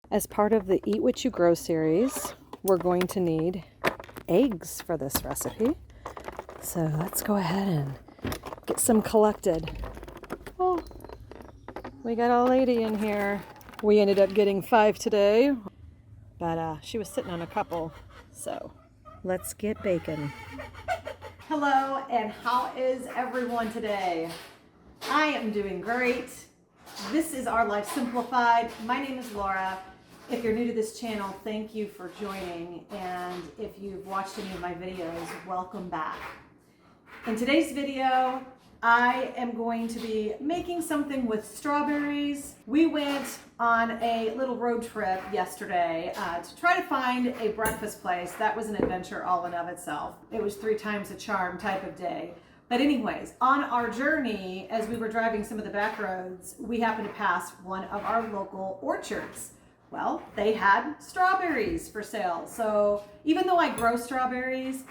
As part of the Eat What You Grow series, we're going to need eggs for this recipe. So let's go ahead and get some collected. Oh, we got a lady in here. We ended up getting 5 today, but she was sitting on a couple. So let's get baking. Hello, and how is everyone today? I am doing great. This is Our Life Simplified. My name is Laura. If you're new to this channel, thank you for joining. And if you've watched any of my videos, welcome back. In today's video, I am going to be making something with strawberries. We went on a little road trip yesterday to try to find a breakfast place. That was an adventure all in of itself. It was 3 times a charm type of day. But anyways, on our journey, as we were driving some of the back roads, we happened to pass one of our local orchards. Well, they had strawberries for sale. So even though I grow strawberries,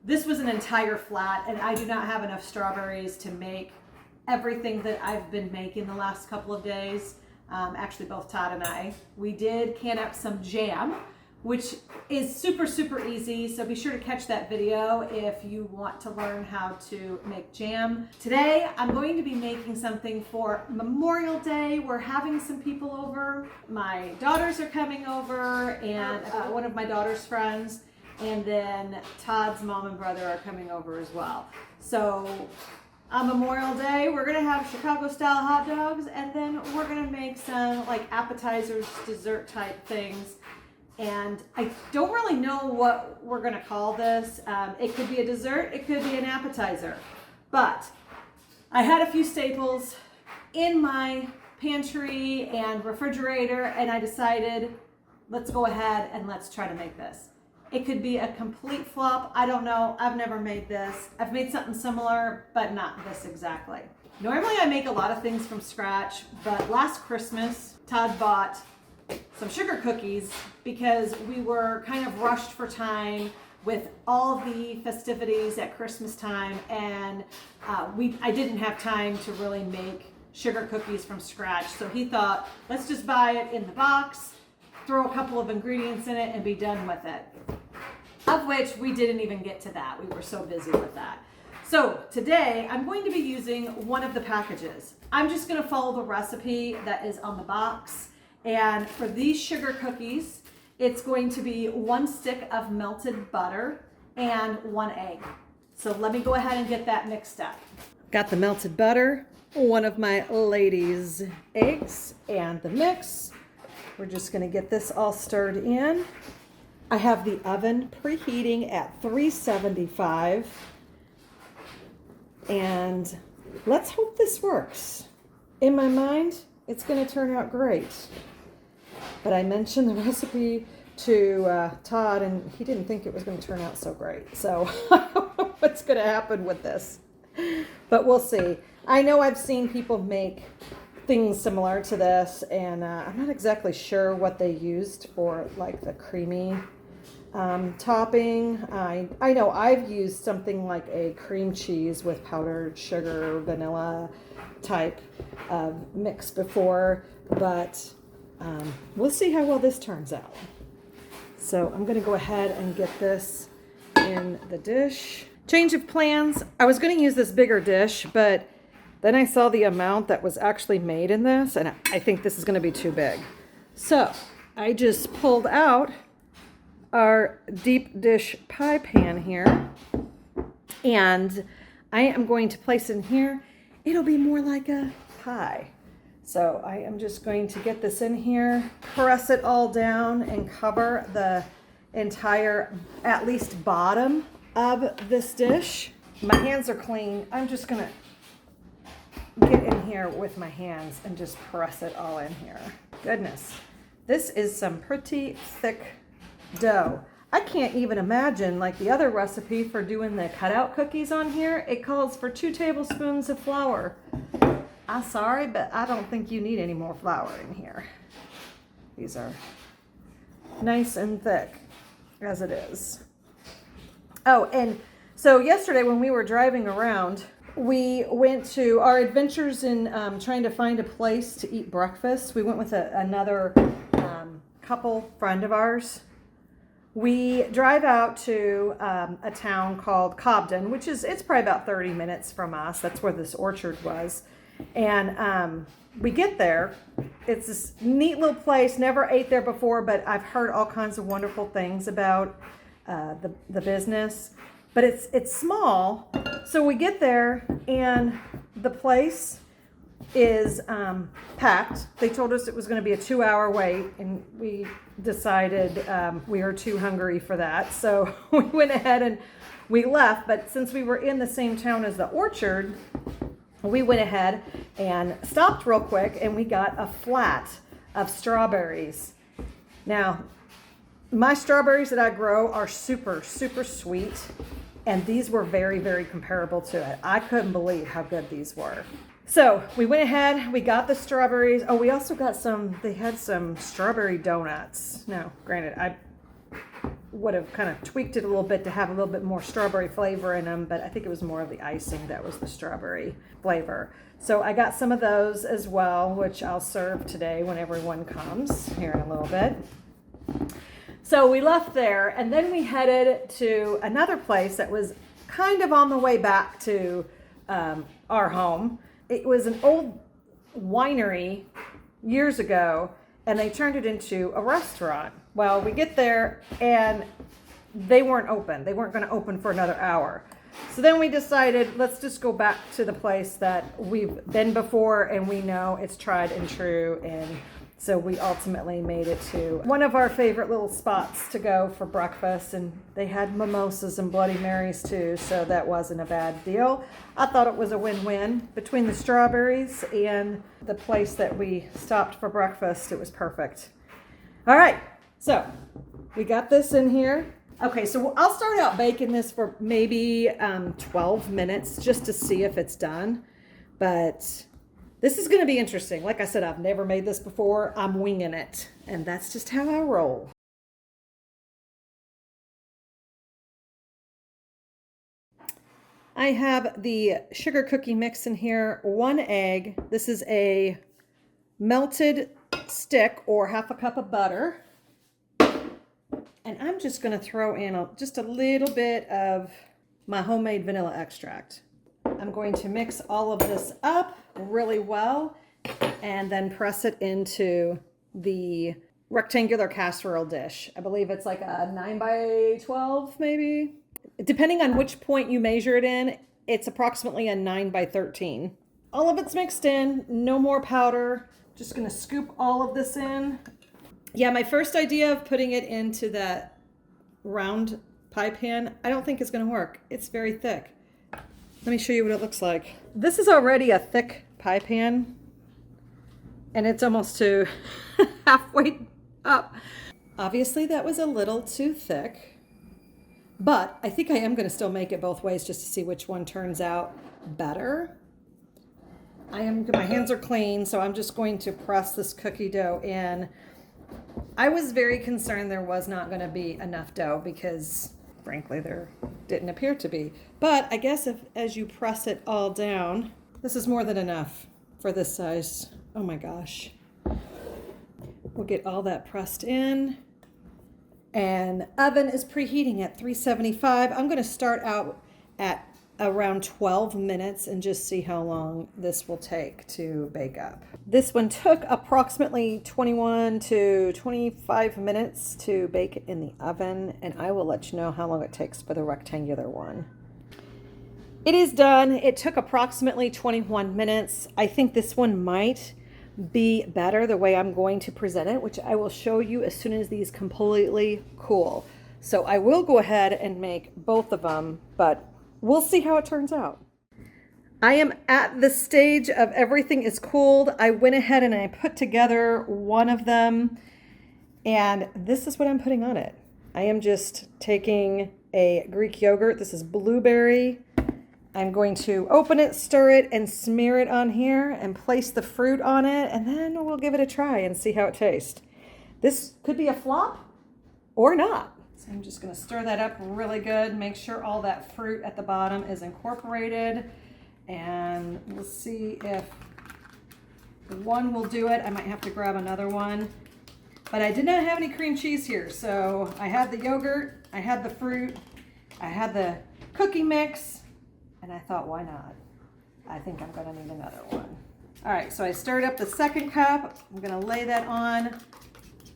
this was an entire flat, and I do not have enough strawberries to make everything that I've been making the last couple of days. Actually, both Todd and I. We did can up some jam, which is super, super easy. So be sure to catch that video if you want to learn how to make jam. Today, I'm going to be making something for Memorial Day. We're having some people over. My daughters are coming over, and one of my daughter's friends. And then Todd's mom and brother are coming over as well. So on Memorial Day, we're gonna have Chicago-style hot dogs, and then we're gonna make some like appetizers, dessert type things. And I don't really know what we're gonna call this. It could be a dessert, it could be an appetizer. But I had a few staples in my pantry and refrigerator, and I decided, let's go ahead and let's try to make this. It could be a complete flop. I don't know. I've never made this. I've made something similar, but not this exactly. Normally I make a lot of things from scratch, but last Christmas, Todd bought some sugar cookies because we were kind of rushed for time with all the festivities at Christmas time, and I didn't have time to really make sugar cookies from scratch. So he thought, let's just buy it in the box, throw a couple of ingredients in it, and be done with it. Of which we didn't even get to that. We were so busy with that. So today I'm going to be using one of the packages. I'm just going to follow the recipe that is on the box. And for these sugar cookies, it's going to be 1 stick of melted butter and 1 egg. So let me go ahead and get that mixed up. Got the melted butter, one of my ladies' eggs, and the mix. We're just going to get this all stirred in. I have the oven preheating at 375. And let's hope this works. In my mind, it's going to turn out great. But I mentioned the recipe to Todd, and he didn't think it was going to turn out so great. So I don't know what's going to happen with this. But we'll see. I know I've seen people make things similar to this, and I'm not exactly sure what they used for like the creamy topping. I know I've used something like a cream cheese with powdered sugar, vanilla type mix before, but we'll see how well this turns out. So I'm going to go ahead and get this in the dish. Change of plans. I was going to use this bigger dish, but then I saw the amount that was actually made in this, and I think this is going to be too big. So I just pulled out our deep dish pie pan here, and I am going to place in here. It'll be more like a pie. So I am just going to get this in here, press it all down, and cover the entire, at least bottom of this dish. My hands are clean. I'm just going to get in here with my hands and just press it all in here. Goodness, this is some pretty thick dough. I can't even imagine like the other recipe for doing the cutout cookies on here. It calls for 2 tablespoons of flour. I'm sorry, but I don't think you need any more flour in here. These are nice and thick as it is. Oh, and so yesterday when we were driving around, we went to our adventures in trying to find a place to eat breakfast. We went with another couple friend of ours. We drive out to a town called Cobden, which it's probably about 30 minutes from us. That's where this orchard was. And we get there. It's this neat little place. Never ate there before, but I've heard all kinds of wonderful things about the business. But it's small. So we get there, and the place is packed. They told us it was going to be a 2-hour wait, and we decided we were too hungry for that. So we went ahead and we left. But since we were in the same town as the orchard, we went ahead and stopped real quick, and we got a flat of strawberries. Now, my strawberries that I grow are super, super sweet, and these were very, very comparable to it. I couldn't believe how good these were. So we went ahead, we got the strawberries. Oh, we also got they had some strawberry donuts. Now, granted, I would have kind of tweaked it a little bit to have a little bit more strawberry flavor in them, but I think it was more of the icing that was the strawberry flavor. So I got some of those as well, which I'll serve today when everyone comes here in a little bit. So we left there, and then we headed to another place that was kind of on the way back to our home. It was an old winery years ago, and they turned it into a restaurant. Well, we get there, and they weren't open. They weren't going to open for another hour. So then we decided, let's just go back to the place that we've been before, and we know it's tried and true. And so we ultimately made it to one of our favorite little spots to go for breakfast, and they had mimosas and Bloody Marys too, so that wasn't a bad deal. I thought it was a win-win between the strawberries and the place that we stopped for breakfast. It was perfect. All right, so we got this in here. Okay, so I'll start out baking this for maybe 12 minutes just to see if it's done, but this is going to be interesting. Like I said, I've never made this before. I'm winging it, and that's just how I roll. I have the sugar cookie mix in here, 1 egg. This is a melted stick or half a cup of butter. And I'm just going to throw in just a little bit of my homemade vanilla extract. I'm going to mix all of this up really well and then press it into the rectangular casserole dish. I believe it's like a 9 by 12 maybe. Depending on which point you measure it in, it's approximately a 9 by 13. All of it's mixed in, no more powder. Just gonna scoop all of this in. Yeah, my first idea of putting it into that round pie pan, I don't think it's gonna work. It's very thick. Let me show you what it looks like. This is already a thick pie pan, and it's almost to halfway up. Obviously that was a little too thick, but I think I am gonna still make it both ways just to see which one turns out better. My hands are clean, so I'm just going to press this cookie dough in. I was very concerned there was not gonna be enough dough because frankly, there didn't appear to be. But I guess as you press it all down, this is more than enough for this size. Oh my gosh. We'll get all that pressed in. And oven is preheating at 375. I'm going to start out at around 12 minutes and just see how long this will take to bake up. This one took approximately 21 to 25 minutes to bake in the oven, and I will let you know how long it takes for the rectangular one. It is done. It took approximately 21 minutes. I think this one might be better the way I'm going to present it, which I will show you as soon as these completely cool. So I will go ahead and make both of them, but we'll see how it turns out. I am at the stage of everything is cooled. I went ahead and I put together one of them, and this is what I'm putting on it. I am just taking a Greek yogurt. This is blueberry. I'm going to open it, stir it, and smear it on here and place the fruit on it, and then we'll give it a try and see how it tastes. This could be a flop or not. So I'm just going to stir that up really good, make sure all that fruit at the bottom is incorporated, and we'll see if one will do it. I might have to grab another one. But I did not have any cream cheese here, so I had the yogurt, I had the fruit, I had the cookie mix, and I thought, why not? I think I'm gonna need another one. All right, so I stirred up the second cup. I'm gonna lay that on,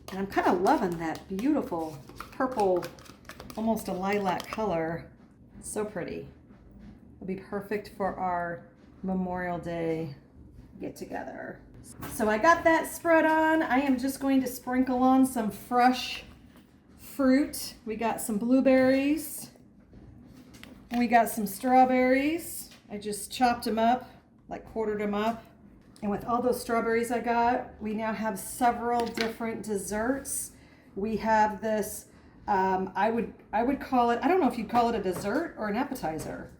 and I'm kind of loving that beautiful purple, almost a lilac color. So pretty. It'll be perfect for our Memorial Day get together. So I got that spread on. I am just going to sprinkle on some fresh fruit. We got some blueberries. And we got some strawberries. I just chopped them up, like quartered them up. And with all those strawberries I got, we now have several different desserts. We have this, I would call it, I don't know if you'd call it a dessert or an appetizer.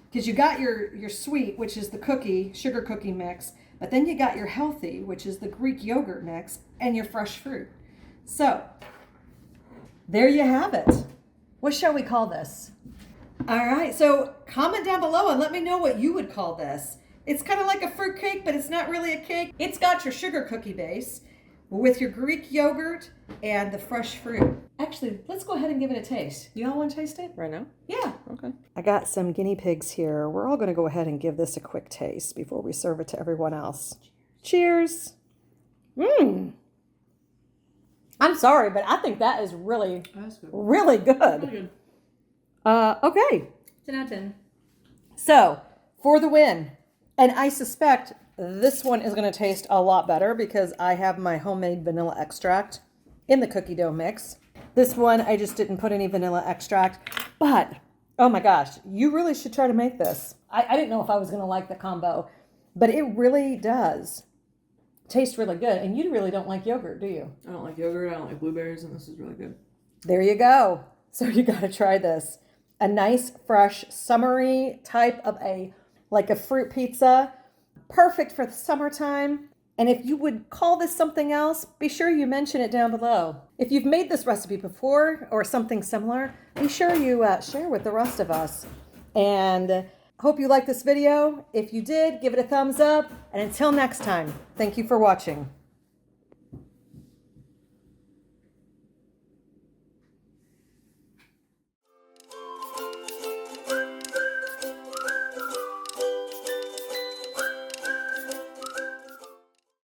Because you got your sweet, which is the cookie, sugar cookie mix, but then you got your healthy, which is the Greek yogurt mix, and your fresh fruit. So, there you have it. What shall we call this? All right, so comment down below and let me know what you would call this. It's kind of like a fruit cake, but it's not really a cake. It's got your sugar cookie base with your Greek yogurt and the fresh fruit. Actually, let's go ahead and give it a taste. You all want to taste it? Right now? Yeah. Okay. I got some guinea pigs here. We're all going to go ahead and give this a quick taste before we serve it to everyone else. Cheers. Mmm. I'm sorry, but I think that is really, really good. Really good. Okay. 10 out of 10. So, for the win. And I suspect this one is going to taste a lot better because I have my homemade vanilla extract in the cookie dough mix. This one, I just didn't put any vanilla extract. But, oh my gosh, you really should try to make this. I didn't know if I was going to like the combo, but it really does taste really good. And you really don't like yogurt, do you? I don't like yogurt. I don't like blueberries, and this is really good. There you go. So you got to try this. A nice, fresh, summery type of like a fruit pizza. Perfect for the summertime. And if you would call this something else, be sure you mention it down below. If you've made this recipe before or something similar, be sure you share with the rest of us. And hope you liked this video. If you did, give it a thumbs up. And until next time, thank you for watching.